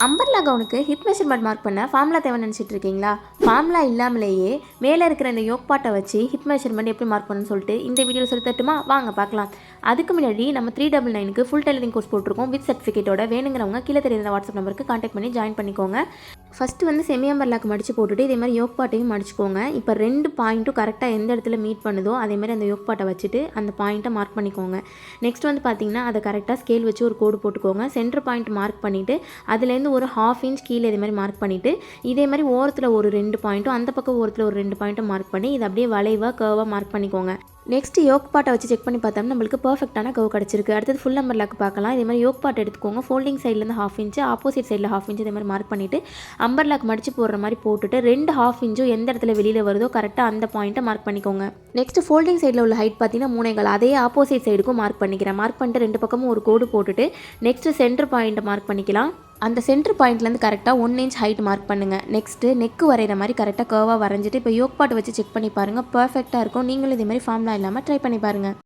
Umbrella கவுனுக்கு hip measurement mark பண்ண formula தேவை நினச்சிட்டு இருக்கீங்களா? ஃபார்முலா இல்லாமலேயே மேலே இருக்கிற இந்த யோக் பாட்டை வச்சு ஹிப் மெஷர்மெண்ட் எப்படி மார்க் பண்ணணும்னு சொல்லிட்டு இந்த வீடியோவில் சொல்லி தட்டுமா? வாங்க பார்க்கலாம். அதுக்கு முன்னாடி நம்ம 399க்கு ஃபுல் டெய்லரிங் கோர்ஸ் போட்டிருக்கோம் வித் சர்டிஃபிகேட்டோட. வேணுங்கிறவங்க கீழே தெரியுற வாட்ஸ்அப் நம்பருக்கு கான்டாக்ட் பண்ணி ஜாயின் பண்ணிக்கோங்க. ஃபஸ்ட்டு வந்து செமி அம்பர்லாக்கு மடித்து போட்டுட்டு இதே மாதிரி யோக் பாட்டையும் மடிச்சுக்கோங்க. இப்போ 2 பாயிண்ட்டும் கரெக்டாக எந்த இடத்துல மீட் பண்ணுதோ அதேமாதிரி அந்த யோக் பாட்டை வச்சுட்டு அந்த பாயிண்ட்டை மார்க் பண்ணிக்கோங்க. நெக்ஸ்ட் வந்து பார்த்திங்கன்னா அதை கரெக்டாக ஸ்கேல் வச்சு ஒரு கோடு போட்டுக்கோங்க. சென்டர் பாயிண்ட் மார்க் பண்ணிவிட்டு அதுலேருந்து ஒரு 1/2 இன்ச் கீழே இதே மாதிரி மார்க் பண்ணிவிட்டு இதே மாதிரி ஓரத்தில் ஒரு 2 பாயிண்ட்டும் அந்த பக்கம் ஓரத்தில் ஒரு 2 பாயிண்ட்டும் மார்க் பண்ணி இதை அப்படியே வளைவாக கர்வாக மார்க் பண்ணிக்கோங்க. நெக்ஸ்ட் யோக் பாட்டை வச்சு செக் பண்ணி பார்த்தோம்னா நம்மளுக்கு பர்ஃபெக்டான கர்வ் கிடச்சிருக்கு. அடுத்தது ஃபுல் அம்பர்லாக்கு பார்க்கலாம். இதே மாதிரி யோக் பாட் எடுத்துக்கோங்க. ஃபோல்டிங் சைட்லேருந்து 1/2 இன்ச், ஆப்போசிட் சைடில் 1/2 இன்ச் இதே மாதிரி மார்க் பண்ணிவிட்டு அம்பர்லாக்கு மடித்து போடுற மாதிரி போட்டுட்டு 2 1/2 இன்ச்சும் எந்த இடத்துல வெளியில் வருதோ கரெக்டாக அந்த பாயிண்ட்டை மார்க் பண்ணிக்கோங்க. நெக்ஸ்ட் ஃபோல்டிங் சைடில் உள்ள ஹைட் பார்த்தீங்கன்னா 3.25, அதே ஆப்போசிட் சைடுக்கும் மார்க் பண்ணிக்கிறேன். மார்க் பண்ணிட்டு 2 பக்கமும் ஒரு கோடு போட்டுட்டு நெக்ஸ்ட் சென்டர் பாயிண்ட்டை மார்க் பண்ணிக்கலாம். அந்த சென்டர் பாயிண்ட்லேருந்து கரெக்டாக 1 இன்ச் ஹைட் மார்க் பண்ணுங்கள். நெக்ஸ்ட்டு நெக்கு வரைகிற மாதிரி கரெக்டாக கர்வாக வரைஞ்சிட்டு இப்போ யோக் பாட்டை வச்சு செக் பண்ணி பாருங்கள். பர்ஃபெக்டாக இருக்கும். நீங்களும் இதே மாதிரி ஃபார்முலா இல்லாமல் ட்ரை பண்ணி பாருங்கள்.